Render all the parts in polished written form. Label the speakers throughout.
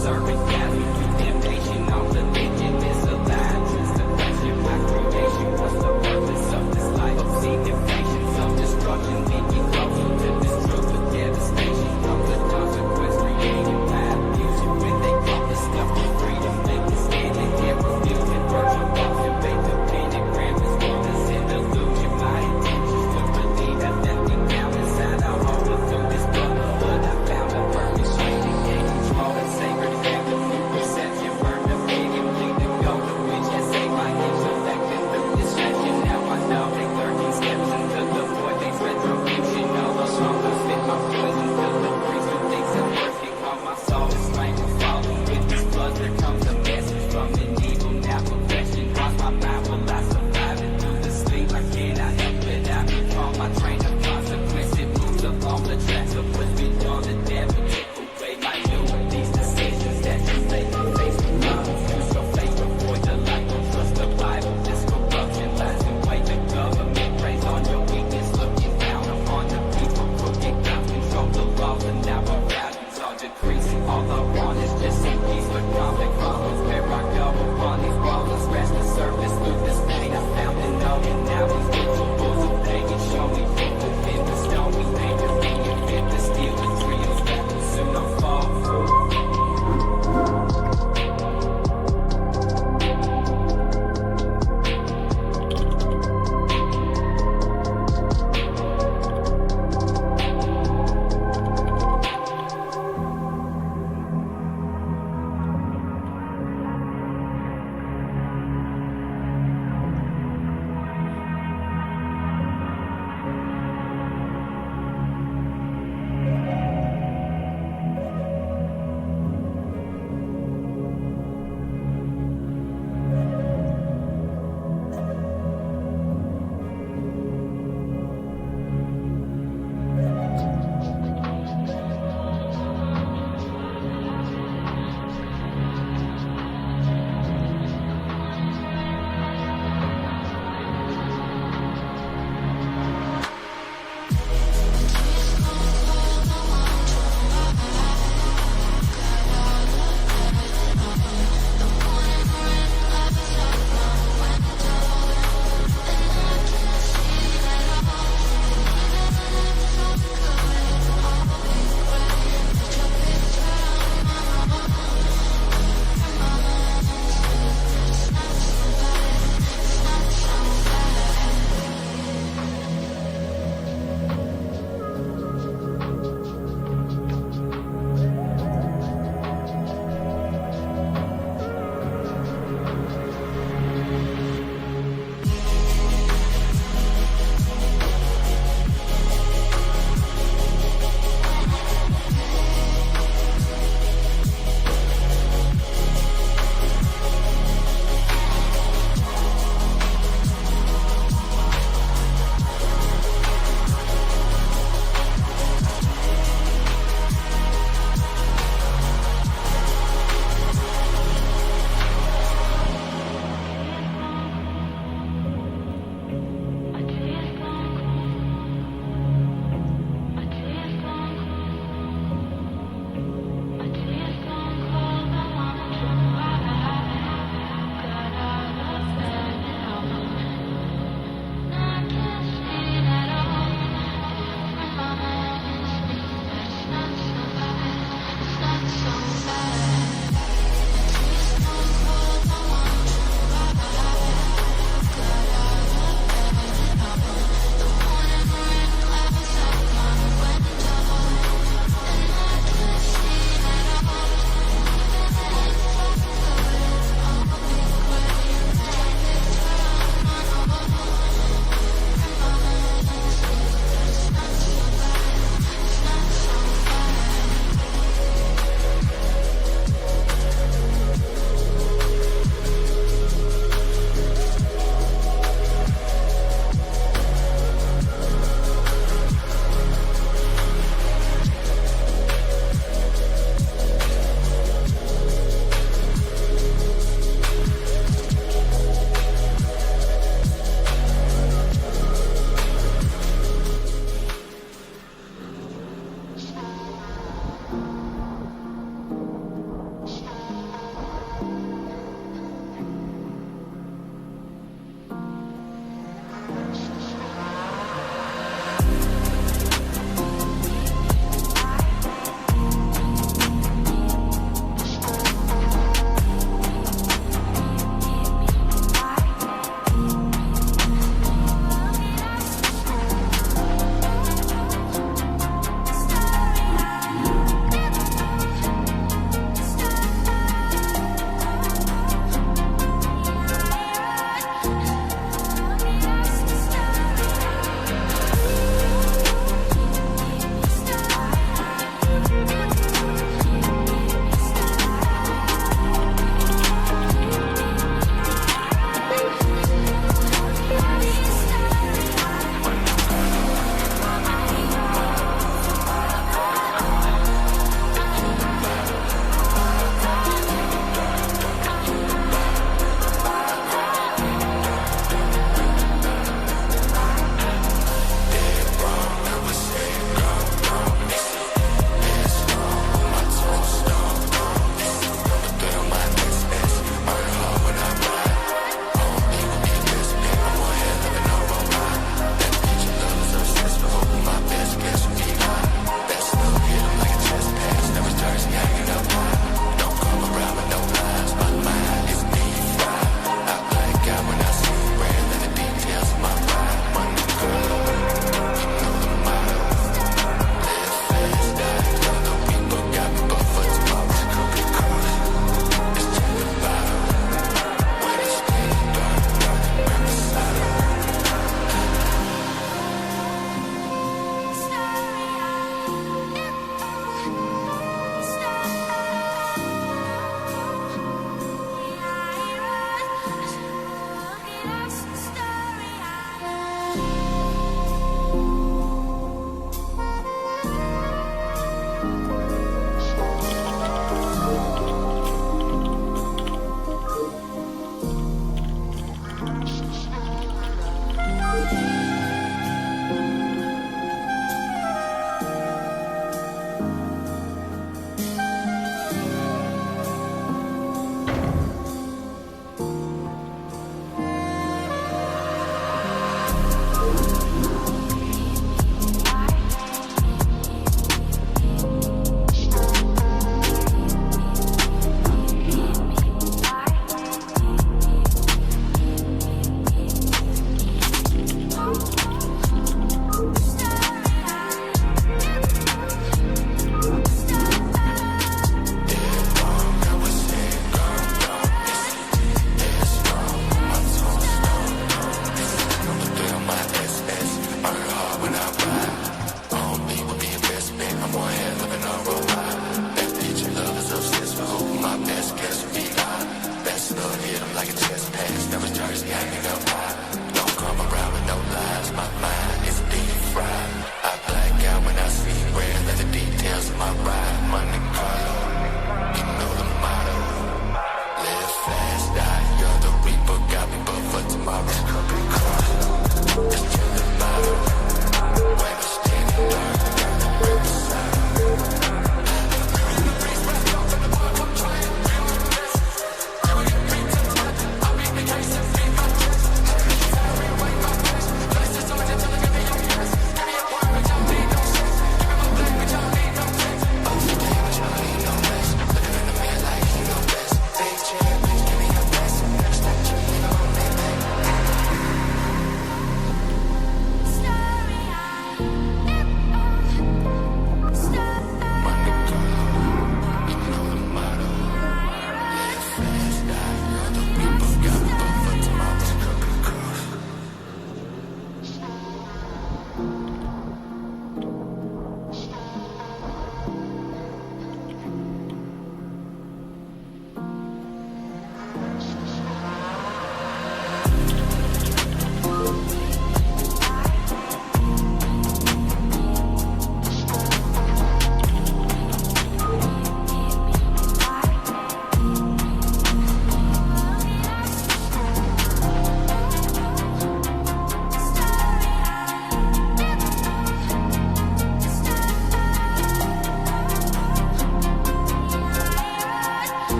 Speaker 1: serve and gather you damnation. All religion is a lie, just a question. My creation, what's the purpose of this life? Obscene invasion, self-destruction, leading closer to this truth of devastation. Comes the consequence, creating bad music when they call this stuff for freedom. They can stand and get refusing. Virtual walks and make the pentagram is more than an illusion. My intentions would believe that nothing down inside our home through this brotherhood. I found a purpose, shading, gain control and sacred family. Reception, burn the pagan.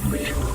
Speaker 2: discovery.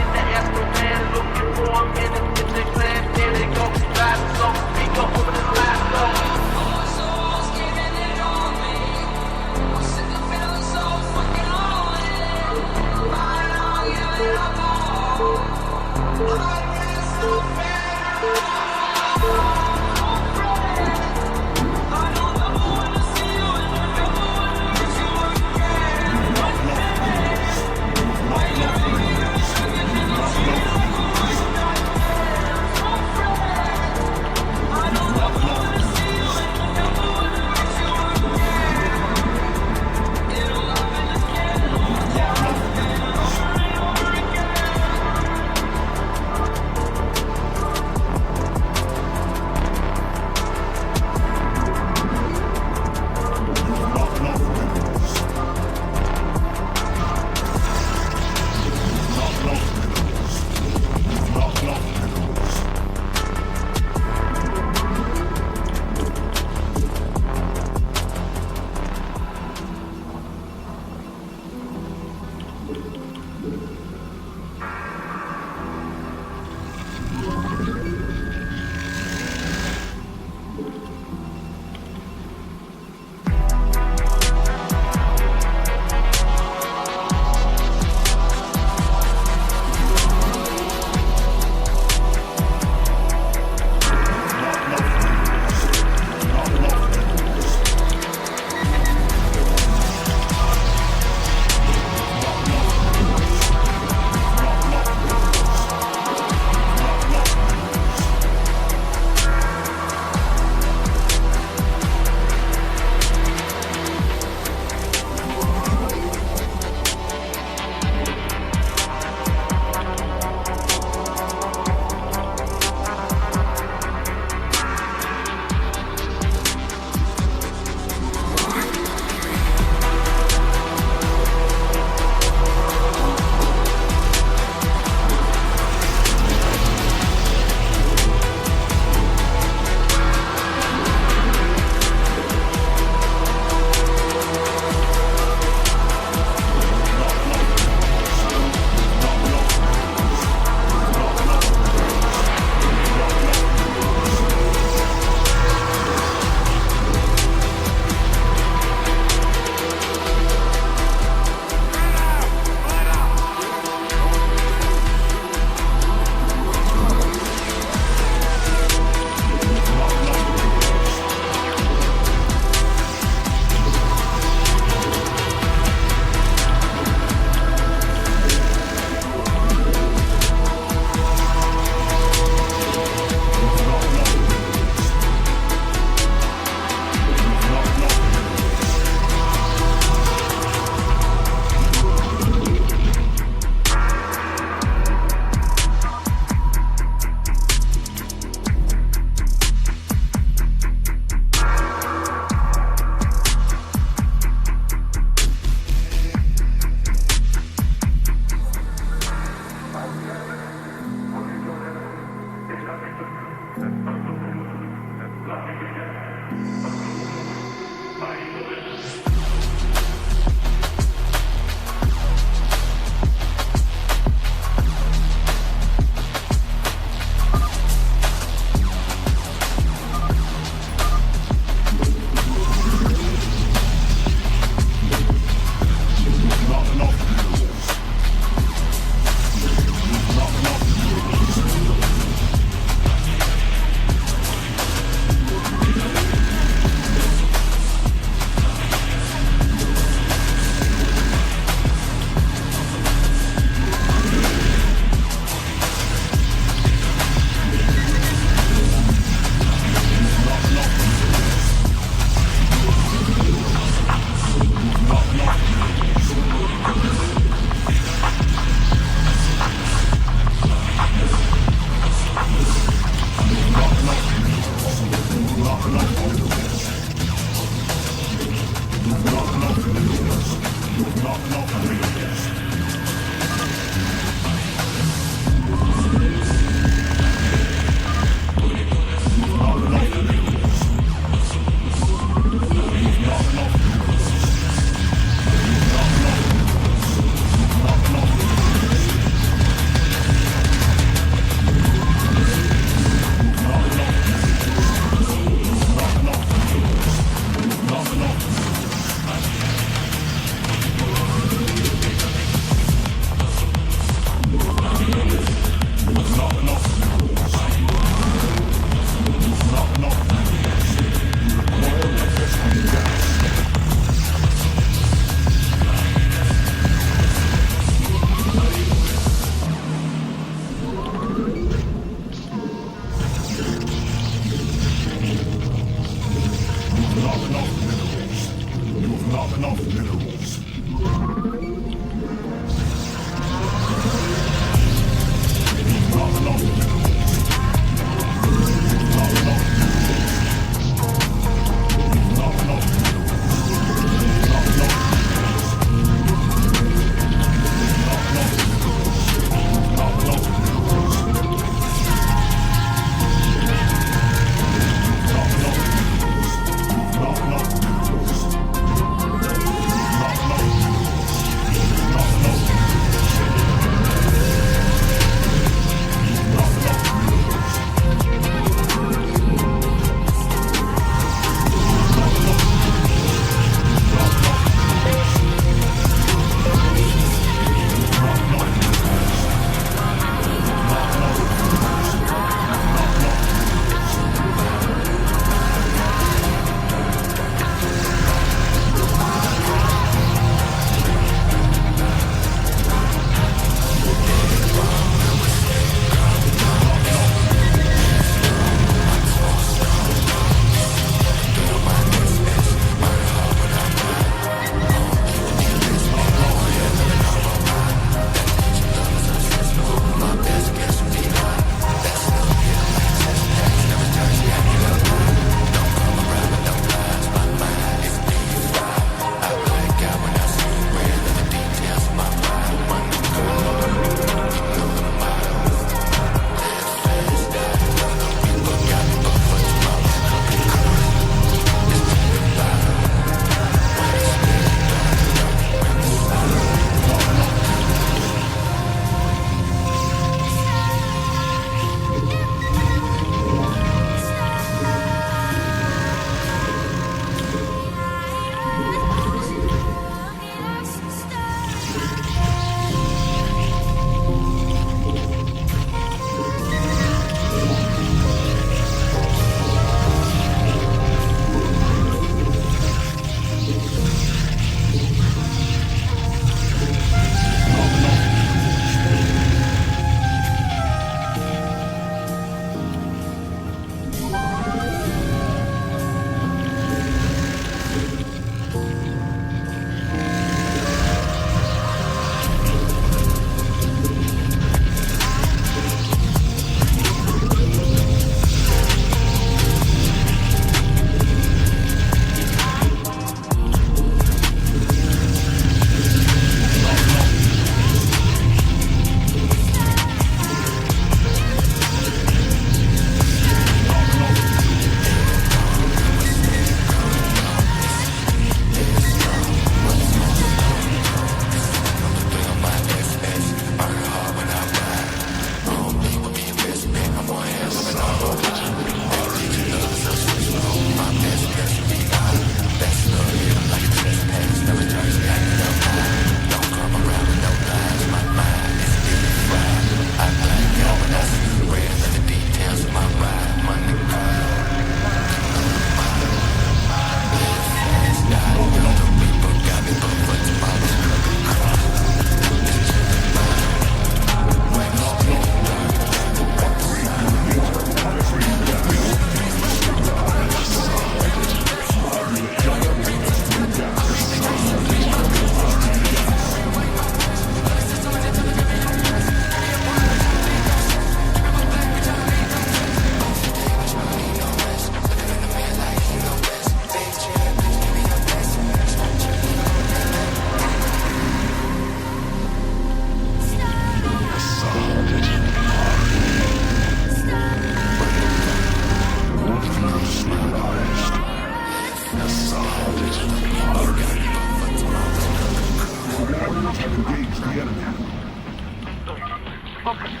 Speaker 2: I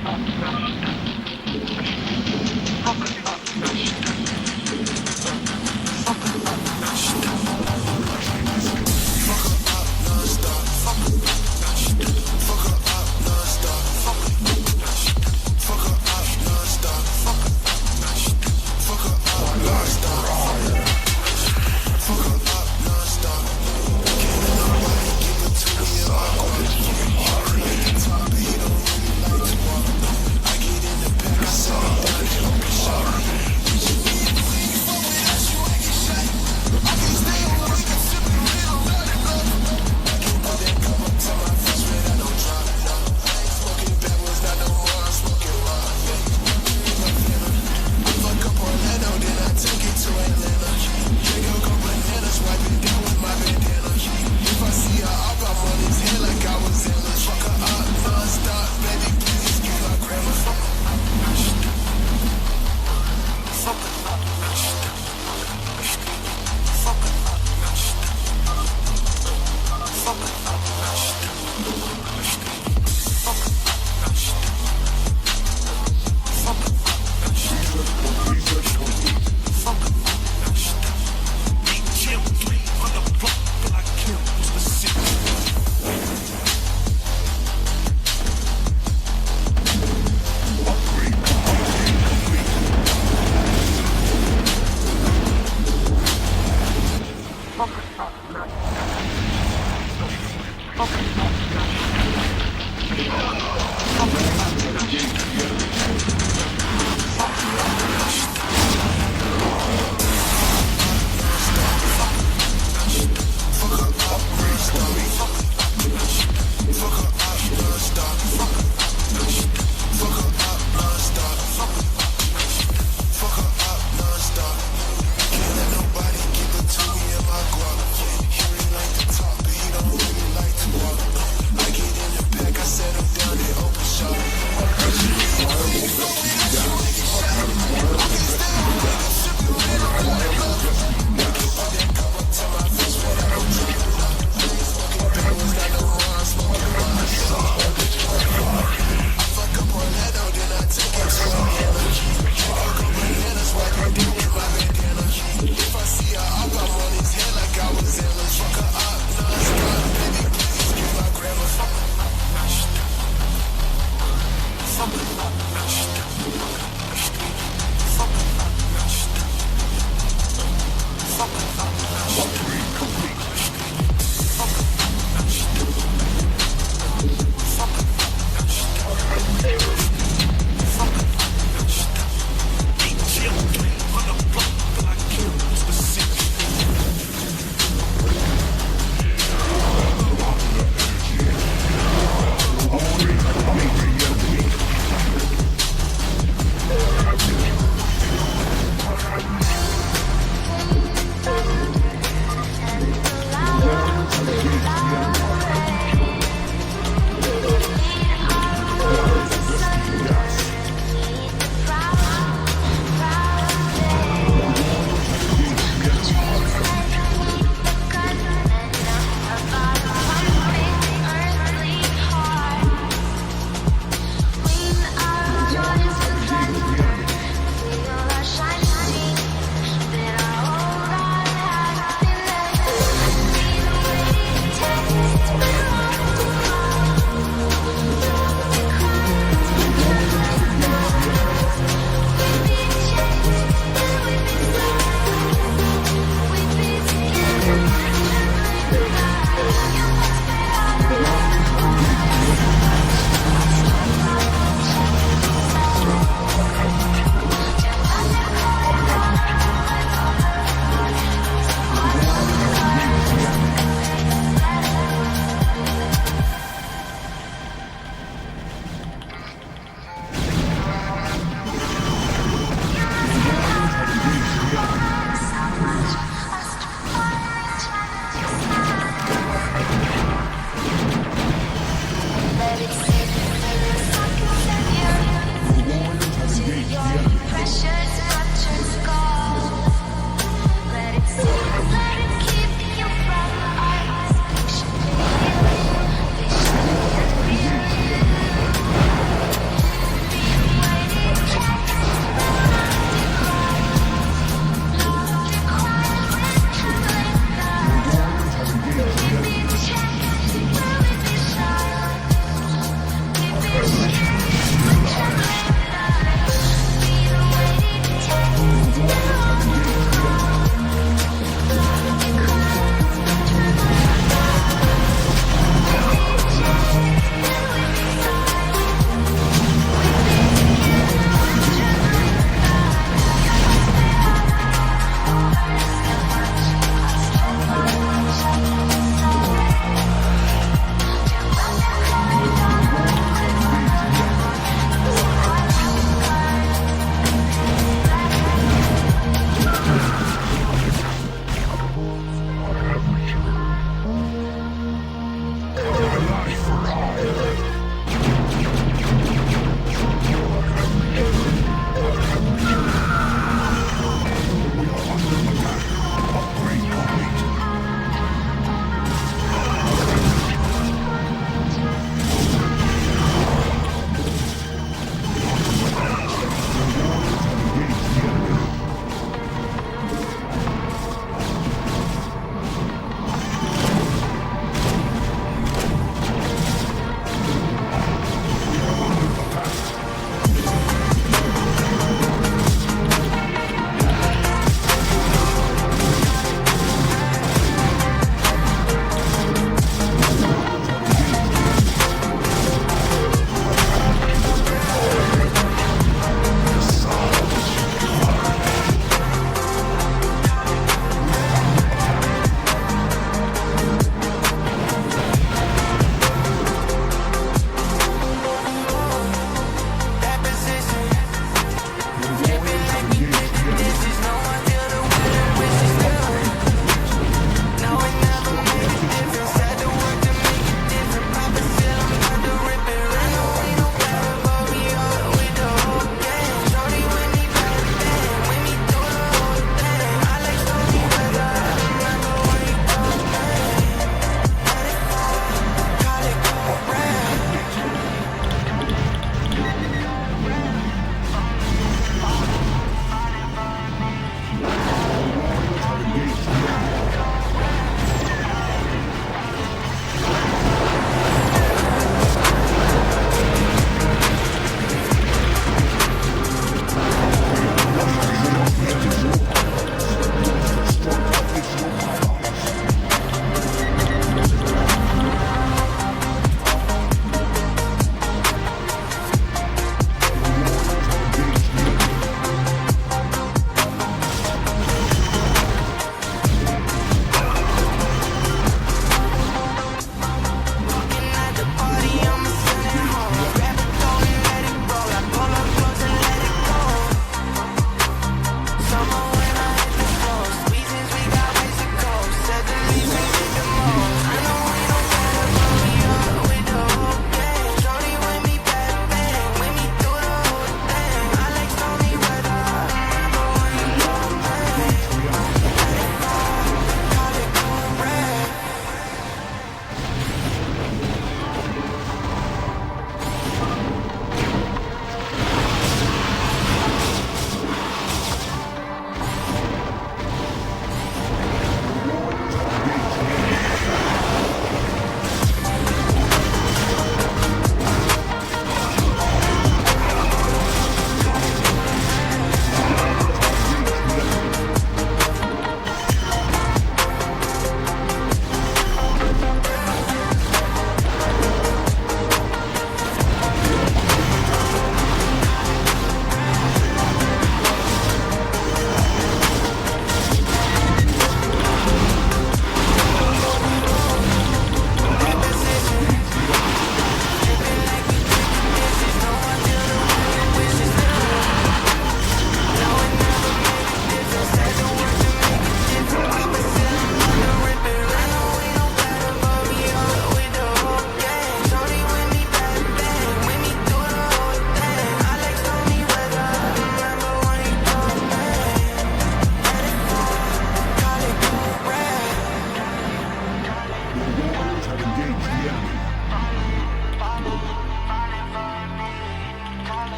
Speaker 2: get in the back, I set him down.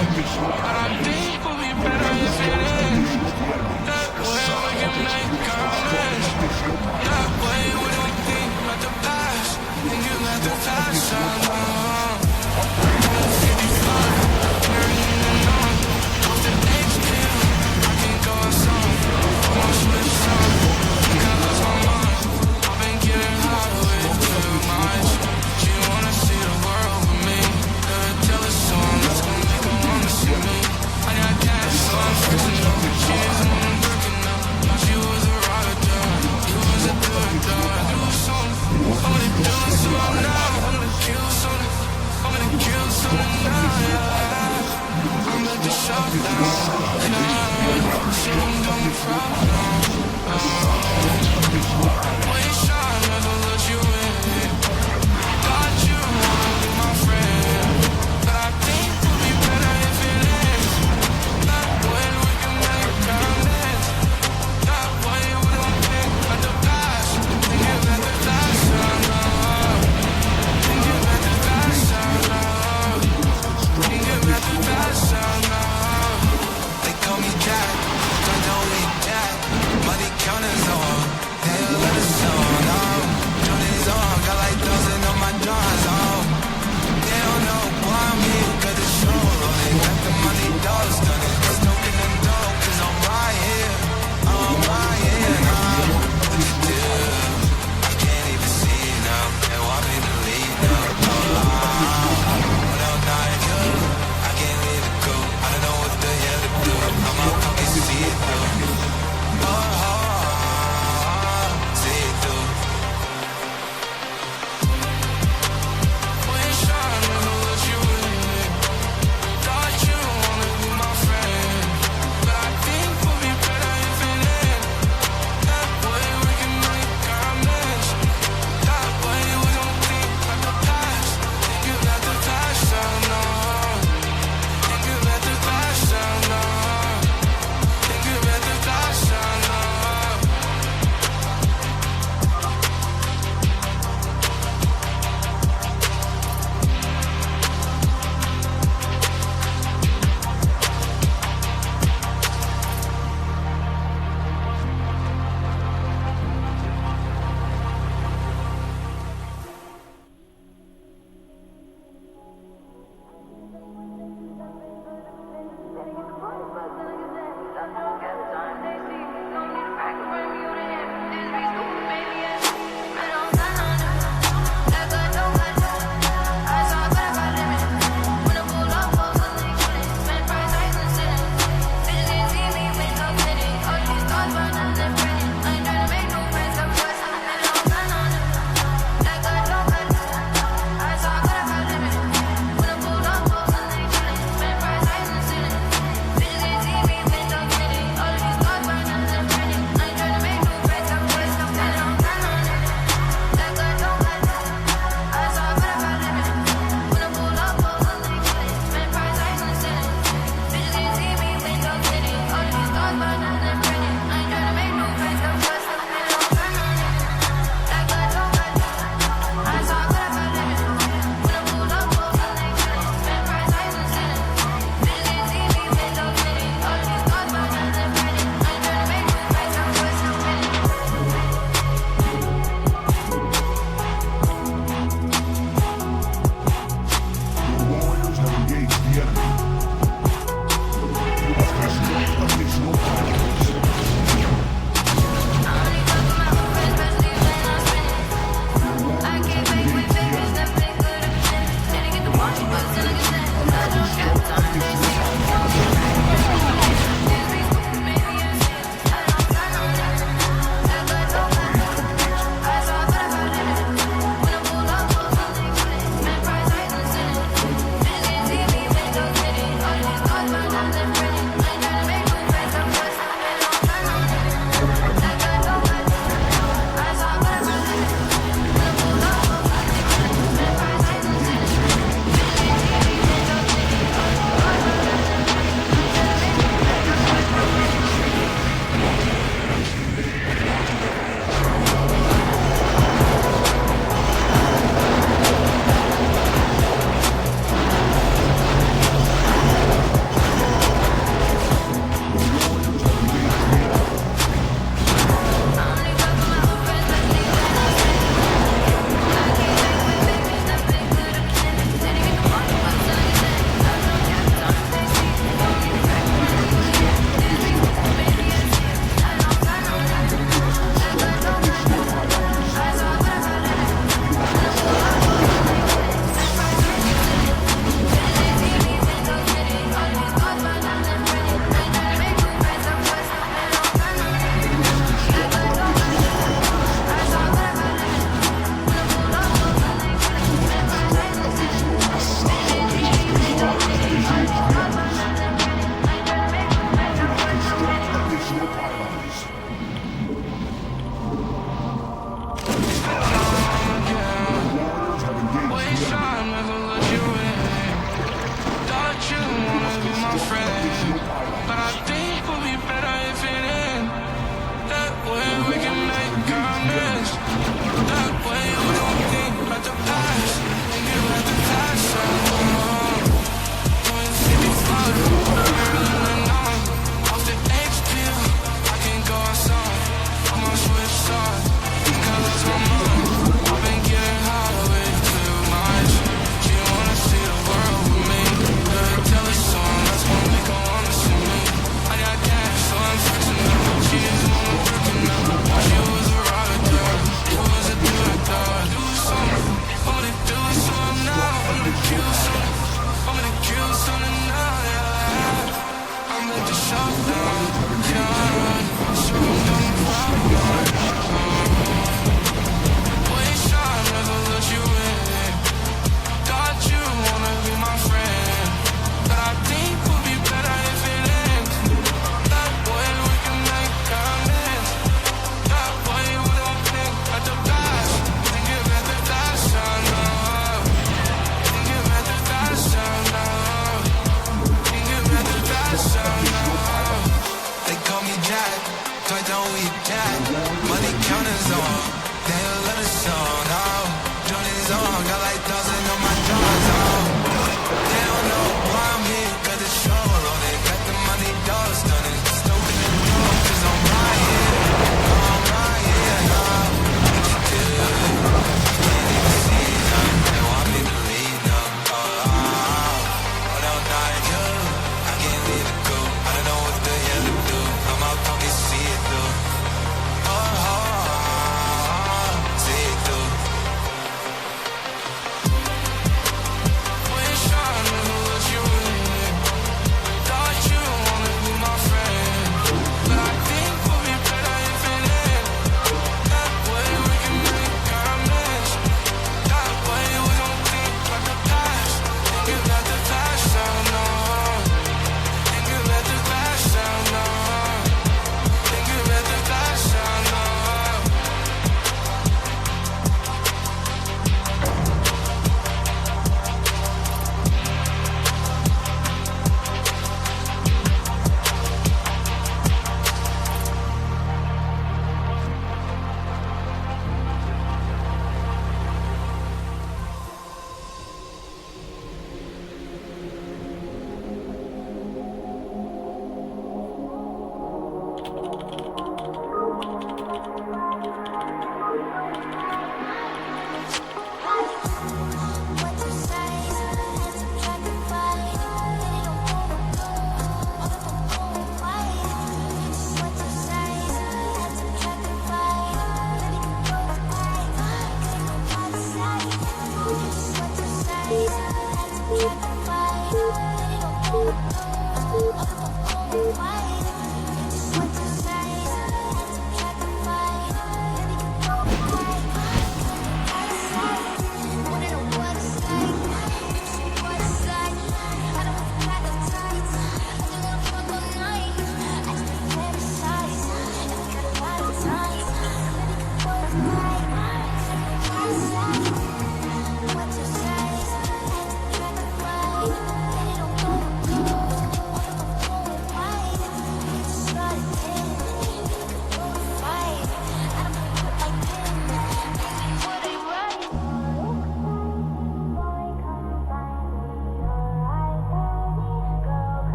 Speaker 2: But I think we'll be better if it ends. That way we can make amends. That way we don't think about the past. Think about the past. They call me Jack, I know they Jack. Money counters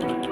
Speaker 1: Evil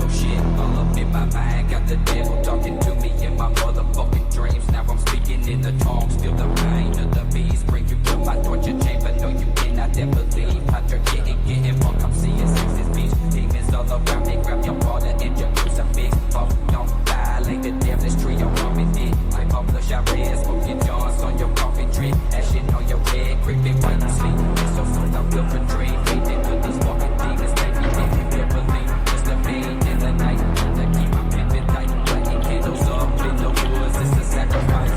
Speaker 1: shit all up in my mind. Got the devil talking to me in my motherfucking dreams. Now I'm speaking in the tongues. Feel the pain of the beast. Bring you to my torture chamber. No, you cannot ever leave. Hunter getting fucked. I'm seeing sixes beach. Demons all around me. Grab your water and your crucifix. Fuck, don't die like the devil's tree. I'm coming in. I publish our red. Smoking Johns on your coffee tree. Ashing on your head. Creeping while you sleep. It's so soon I will portray. Faithing with these fucking demons. Make me feel believe. Just a pain in the night. To keep my pimpin' tight. Lighting candles up in the woods. It's a sacrifice.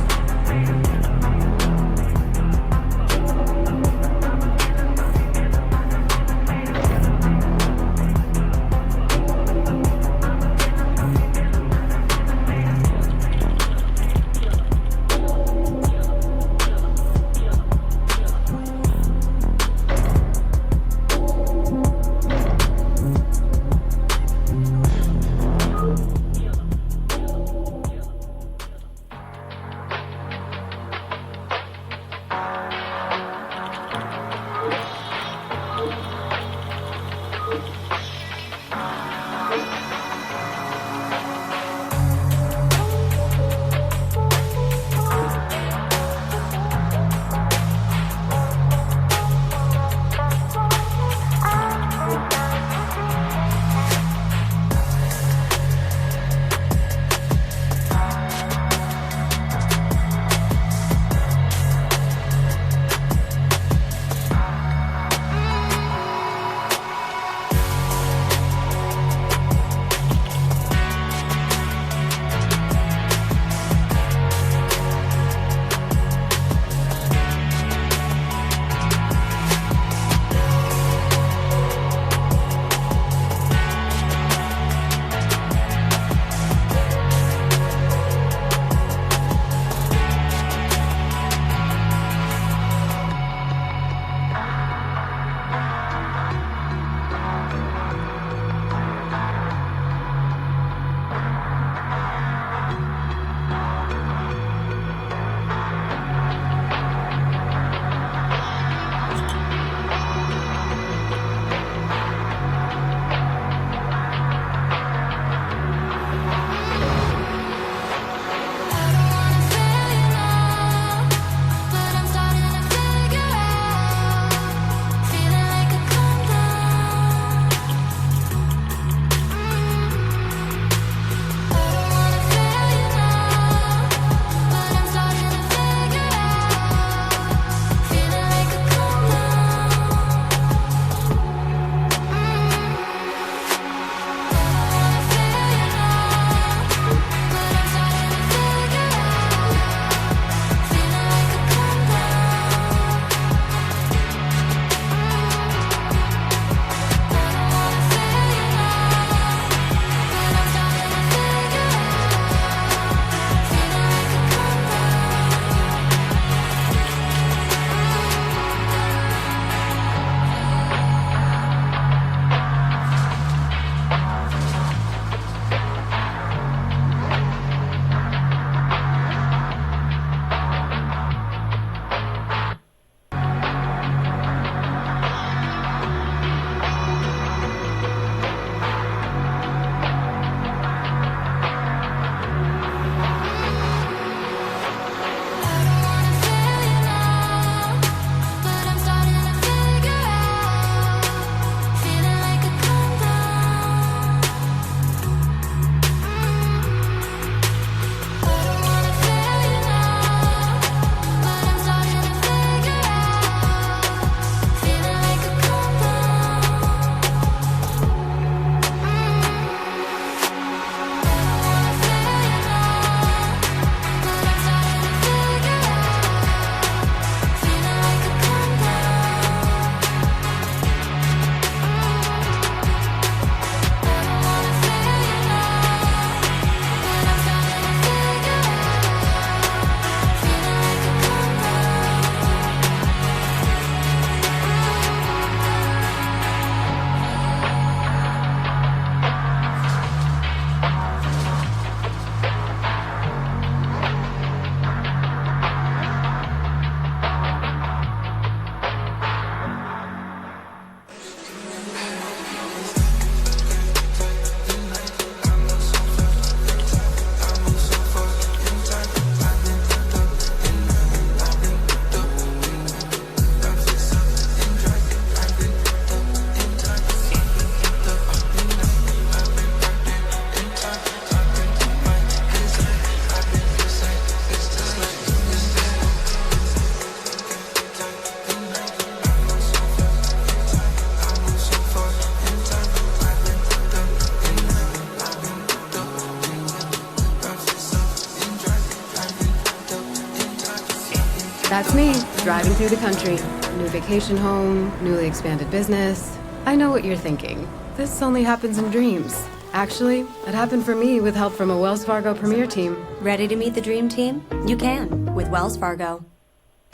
Speaker 3: That's me, driving through the country. New vacation home, newly expanded business. I know what you're thinking. This only happens in dreams. Actually, it happened for me with help from a Wells Fargo Premier team.
Speaker 4: Ready to meet the dream team? You can with Wells Fargo.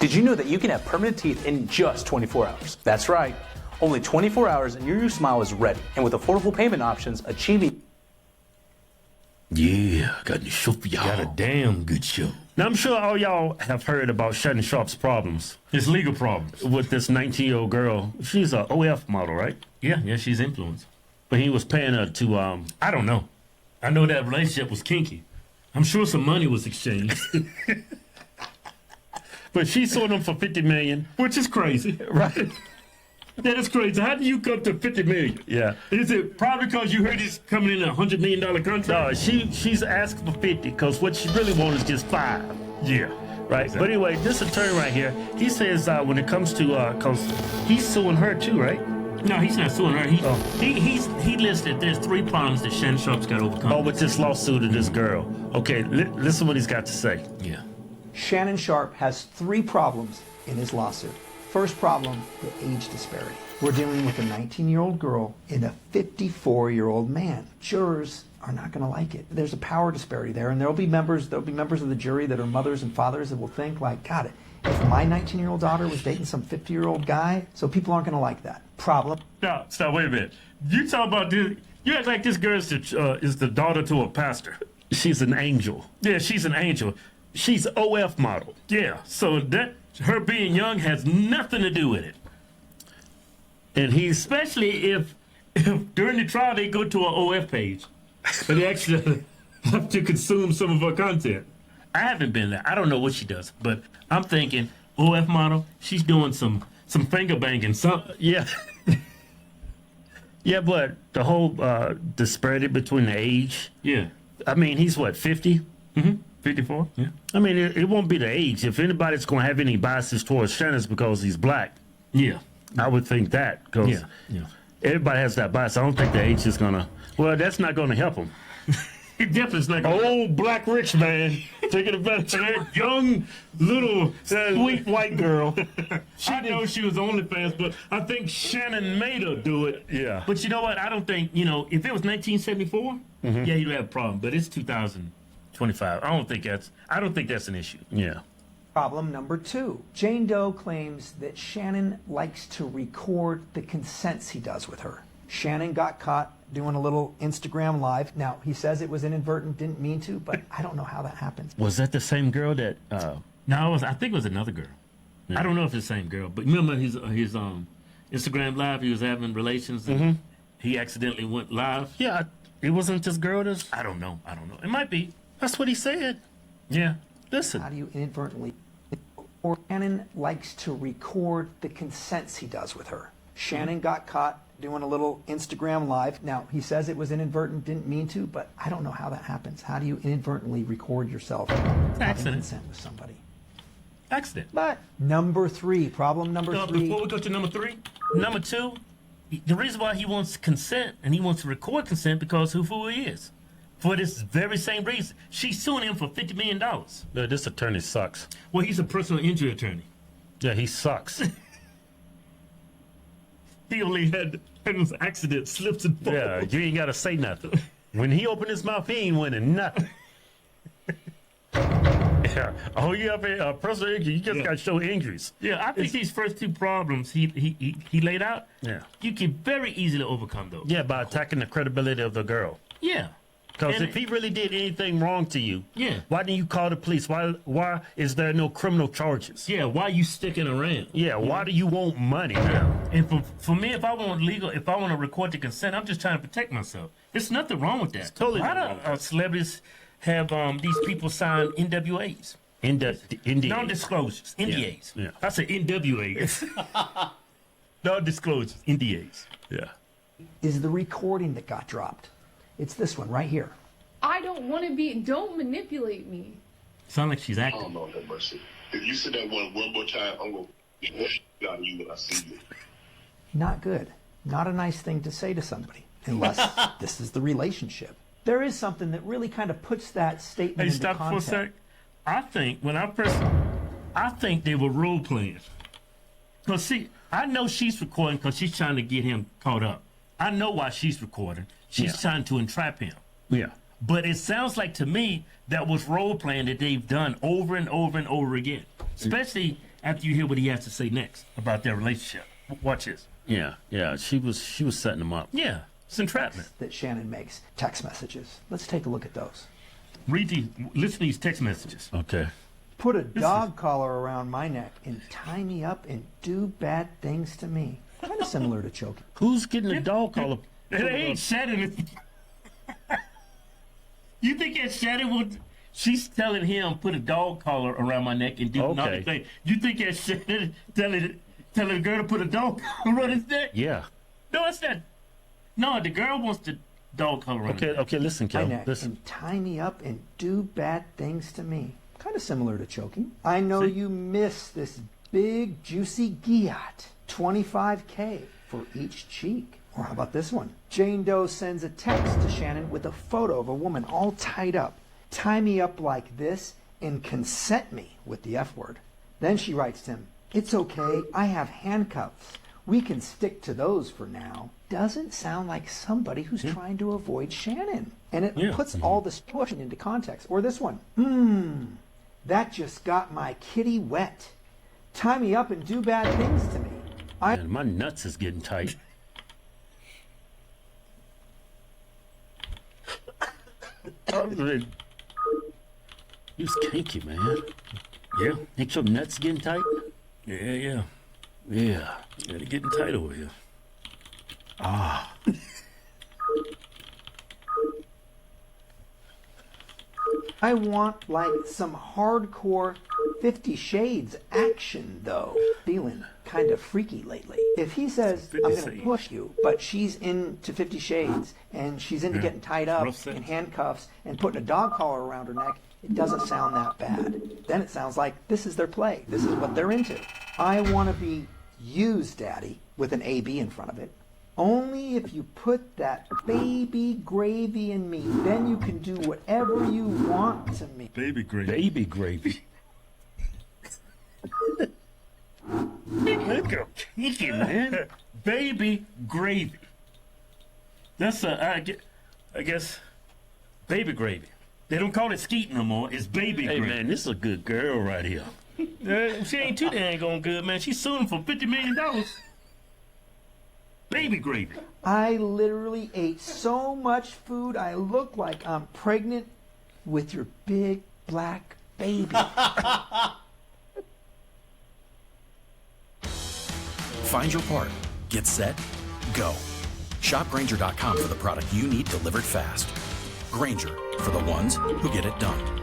Speaker 5: Did you know that you can have permanent teeth in just 24 hours? That's right. Only 24 hours and your new smile is ready. And with affordable payment options, achieving...
Speaker 6: Yeah, got a show for y'all. Got a damn good show. Now, I'm sure all y'all have heard about Shannon Sharp's problems. His legal problems. With this 19-year-old girl. She's a OF model, right? Yeah, she's influenced. But he was paying her to, I don't know. I know that relationship was kinky. I'm sure some money was exchanged. But she sold him for $50 million, which is crazy, right? That is crazy. How do you come to $50 million? Yeah. Is it probably because you heard he's coming in a $100 million contract? No, she's asking for 50 because what she really wants is just 5. Yeah. Right. Exactly. But anyway, this attorney right here, he says when it comes to, cause he's suing her too, right? No, he's not suing her. He listed there's 3 problems that Shannon Sharp's got to overcome. Oh, with this lawsuit of this girl. Okay, listen what he's got to say. Yeah.
Speaker 7: Shannon Sharp has 3 problems in his lawsuit. First problem, the age disparity. We're dealing with a 19-year-old girl and a 54-year-old man. Jurors are not going to like it. There's a power disparity there, and there'll be members of the jury that are mothers and fathers that will think like, God, if my 19-year-old daughter was dating some 50-year-old guy, so people aren't going to like that. Problem.
Speaker 6: Stop, wait a minute. You talk about this, you act like this girl is the daughter to a pastor. She's an angel. Yeah, she's an angel. She's OF model. Yeah, so that her being young has nothing to do with it. And especially if during the trial they go to an OF page, but they actually have to consume some of her content. I haven't been there. I don't know what she does, but I'm thinking OF model. She's doing some finger banging. Yeah. Yeah, but the whole disparity between the age. Yeah. I mean, he's what, 50? Mm-hmm. 54? Yeah. I mean, it won't be the age. If anybody's going to have any biases towards Shannon, it's because he's black. Yeah. I would think that. Because everybody has that bias. I don't think the age is going to... Well, that's not going to help him. It definitely is not going to... Old black rich man taking advantage of that young, little, sweet white girl. I know she was OnlyFans, but I think Shannon made her do it. Yeah. But you know what? I don't think, if it was 1974, yeah, you'd have a problem. But it's 2025. I don't think that's an issue. Yeah.
Speaker 7: Problem number 2. Jane Doe claims that Shannon likes to record the consents he does with her. Shannon got caught doing a little Instagram live. Now, he says it was inadvertent, didn't mean to, but I don't know how that happens.
Speaker 6: Was that the same girl that... No, I think it was another girl. Yeah. I don't know if it's the same girl, but remember his Instagram live, he was having relations and he accidentally went live? Yeah, it wasn't this girl that's... I don't know. It might be. That's what he said. Yeah. Listen.
Speaker 7: How do you inadvertently... Or Shannon likes to record the consents he does with her. Shannon got caught doing a little Instagram live. Now, he says it was inadvertent, didn't mean to, but I don't know how that happens. How do you inadvertently record yourself having consent with somebody?
Speaker 6: Accident.
Speaker 7: But number 3, problem number 3.
Speaker 6: Before we go to number 3, number 2, the reason why he wants consent and he wants to record consent because of who he is. For this very same reason. She's suing him for $50 million. No, this attorney sucks. Well, he's a personal injury attorney. Yeah, he sucks. He only had those accident slips and falls. Yeah, you ain't got to say nothing. When he opened his mouth, he ain't winning nothing. Yeah. Oh, you have a personal injury. You just got to show injuries. Yeah, I think these first 2 problems he laid out, you can very easily overcome those. Yeah, by attacking the credibility of the girl. Yeah. Because if he really did anything wrong to you, why didn't you call the police? Why is there no criminal charges? Yeah, why are you sticking around? Yeah, why do you want money? Yeah. And for me, if I want to record the consent, I'm just trying to protect myself. There's nothing wrong with that. It's totally why do celebrities have these people sign NWAs? NDAs. Non-disclosures. NDAs. Yeah. I said NWAs. Non-disclosures. NDAs. Yeah.
Speaker 7: Is the recording that got dropped. It's this one right here.
Speaker 8: I don't want to be, don't manipulate me.
Speaker 6: Sound like she's acting.
Speaker 9: I don't know that much. If you said that one more time, I'm going to get out of you when I see you.
Speaker 7: Not good. Not a nice thing to say to somebody, unless this is the relationship. There is something that really kind of puts that statement into context.
Speaker 6: Stop for a sec. I think when I first... I think they were role playing. Cause see, I know she's recording because she's trying to get him caught up. I know why she's recording. She's trying to entrap him. Yeah. But it sounds like to me that was role playing that they've done over and over and over again. Especially after you hear what he has to say next about their relationship. Watch this. Yeah, yeah. She was setting him up. Yeah, it's entrapment.
Speaker 7: That Shannon makes, text messages. Let's take a look at those.
Speaker 6: Listen to these text messages. Okay.
Speaker 7: Put a dog collar around my neck and tie me up and do bad things to me. Kind of similar to choking.
Speaker 6: Who's getting a dog collar? It ain't Shannon. You think that Shannon would? She's telling him put a dog collar around my neck and do another thing. You think that Shannon telling the girl to put a dog collar around his neck? Yeah. No, it's not. No, the girl wants the dog collar around. Okay, listen, Kel. Listen.
Speaker 7: And tie me up and do bad things to me. Kind of similar to choking. I know you miss this big juicy gyat. 25K for each cheek. Or how about this one? Jane Doe sends a text to Shannon with a photo of a woman all tied up. Tie me up like this and consent me with the F word. Then she writes to him, it's okay, I have handcuffs. We can stick to those for now. Doesn't sound like somebody who's trying to avoid Shannon. And it puts all this pushing into context. Or this one. That just got my kitty wet. Tie me up and do bad things to me.
Speaker 6: Man, my nuts is getting tight. You kinky, man. Yeah. Ain't your nuts getting tight? Yeah. Yeah, they're getting tight over here. Ah.
Speaker 7: I want like some hardcore 50 Shades action though. Feeling kind of freaky lately. If he says, I'm going to push you, but she's into 50 Shades and she's into getting tied up in handcuffs and putting a dog collar around her neck, it doesn't sound that bad. Then it sounds like this is their play. This is what they're into. I want to be used, Daddy, with an AB in front of it. Only if you put that baby gravy in me, then you can do whatever you want to me.
Speaker 6: Baby gravy. Baby gravy. Let's go kinky, man. Baby gravy. That's I guess, baby gravy. They don't call it skeet no more. It's baby gravy. Hey, man, this is a good girl right here. She ain't too dang on good, man. She's suing for $50 million. Baby gravy.
Speaker 7: I literally ate so much food I look like I'm pregnant with your big black baby.
Speaker 10: Find your part. Get set. Go. Shop Grainger.com for the product you need delivered fast. Grainger, for the ones who get it done.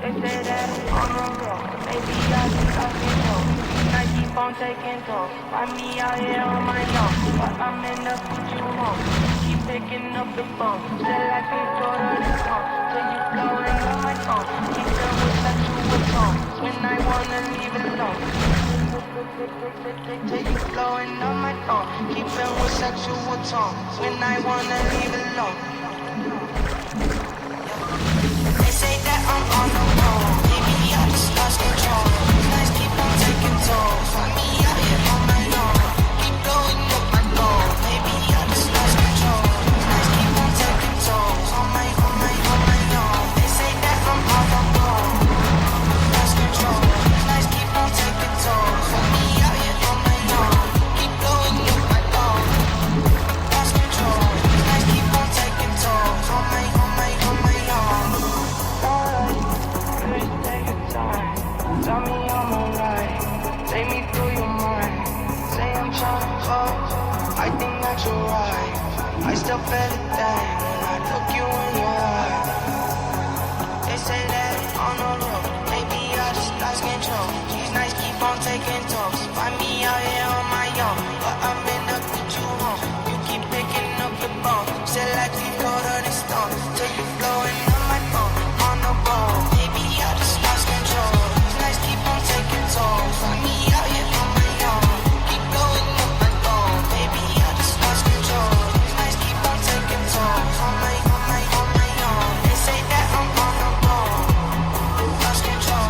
Speaker 11: They say that I'm a girl. Maybe I think I can help. keep on taking toes. Find me out here on my own, but I'm in the future home. Keep picking up the phone, still like we go to the phone. Till you blowing up my phone, keep them with sexual tone. When I wanna leave it alone, till you blowing up my phone, keep them with sexual tone. When I wanna leave it alone. They say that I'm on the road, maybe I just lost control. Nice keep on taking tolls, find me out here on my own. Keep blowing up my phone, maybe I just lost control. Nice keep on taking tolls, on my own. They say that I'm on the road, lost control. Nice keep on taking tolls, find me out here on my own. Keep blowing up my phone, lost control. Nice keep on taking tolls, on my own. Tell me I'm alright, take me through your mind. Say I'm trying to fuck, I think that you're right. I still feel a thing when I look you in your eye. They say that I'm on the road, maybe I just lost control. These nights keep on taking tolls, find me out here on my own. But I'm in the future home, you keep picking up your phone. Still like we go to the stone, till you blowing up my phone. On the road, maybe I just lost control. Keep on taking tolls, find me out here on my own. Keep blowing up my phone, baby, I just lost control. Nice keep on taking tolls, on my own. They say that I'm on the road, lost control.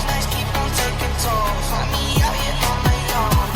Speaker 11: Nice keep on taking tolls, find me out here on my own.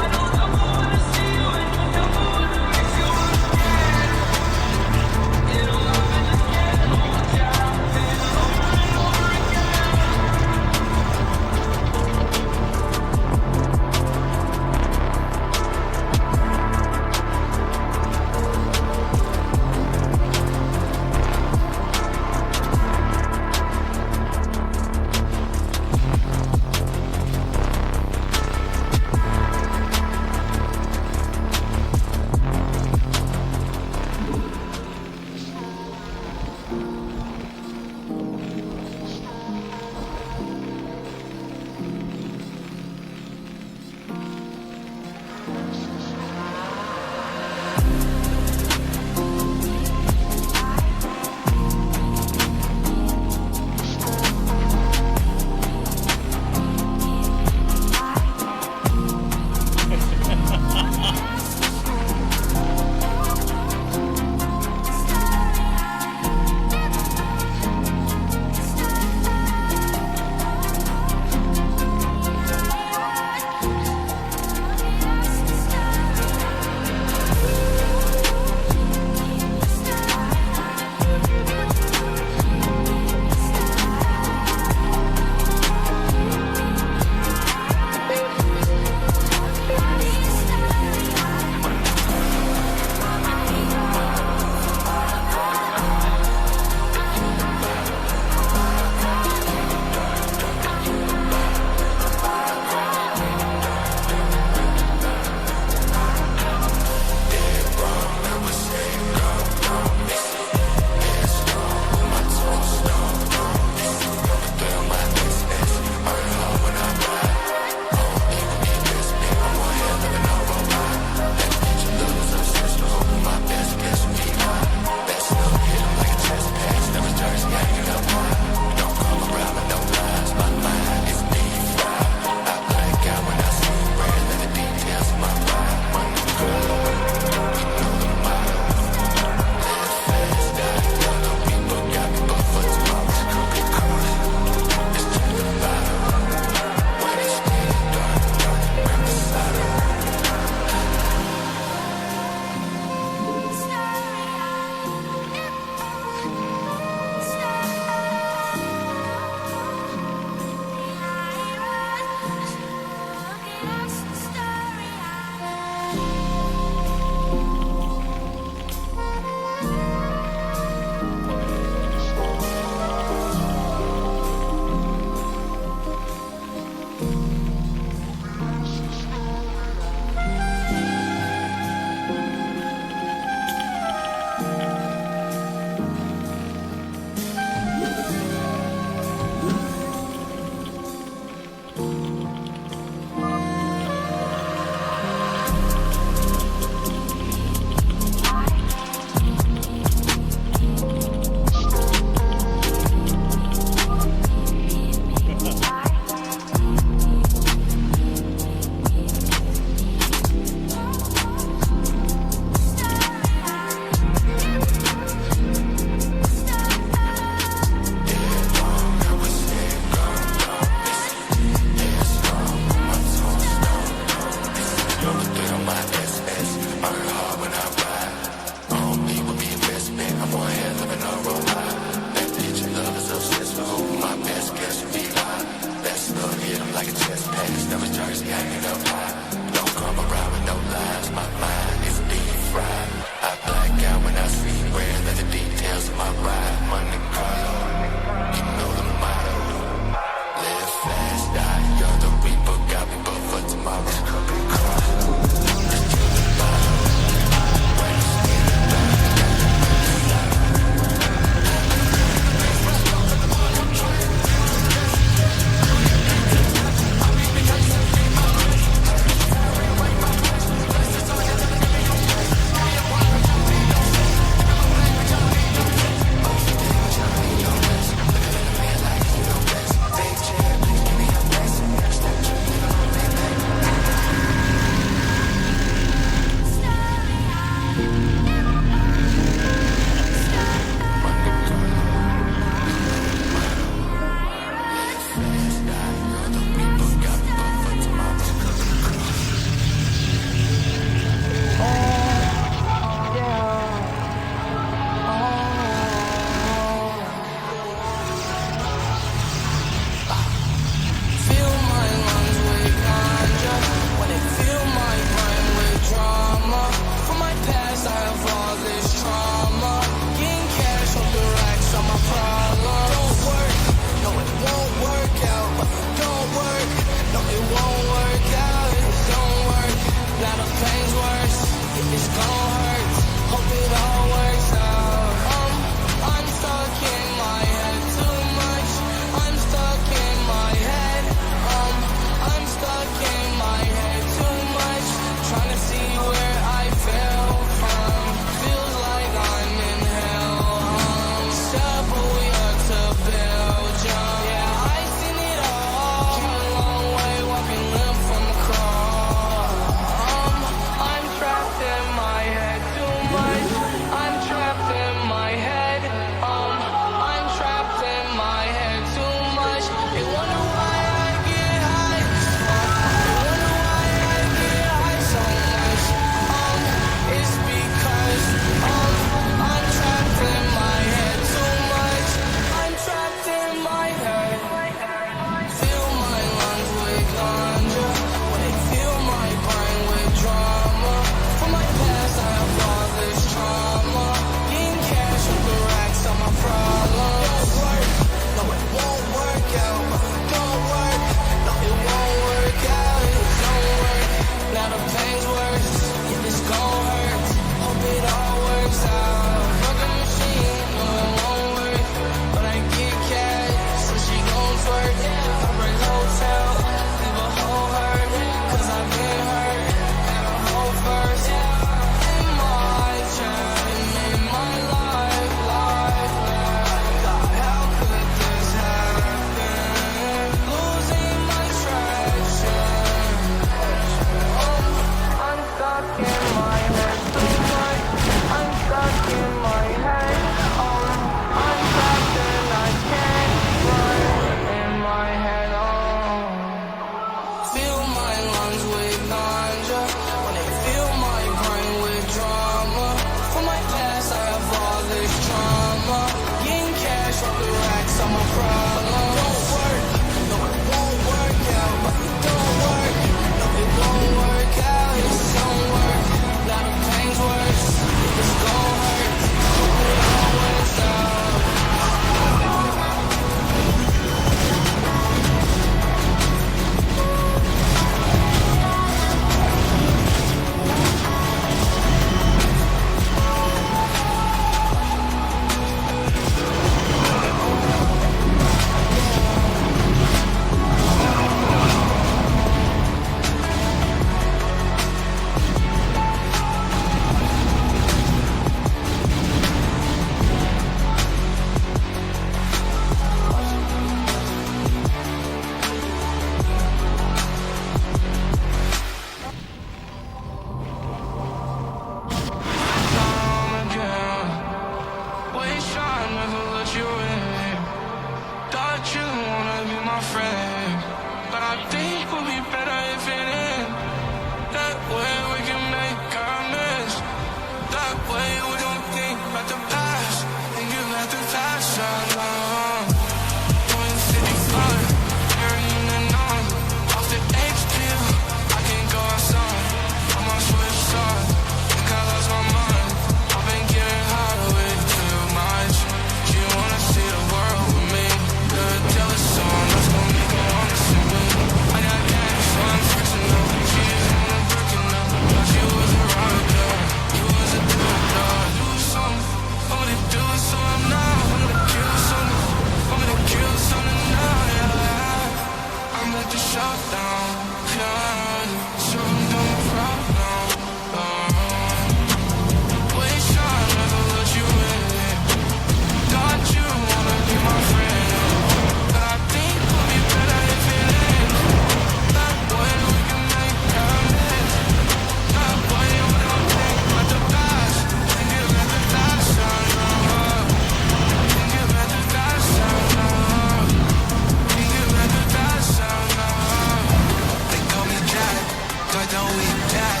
Speaker 2: Jack,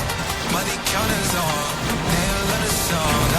Speaker 2: money counters on, they love the song.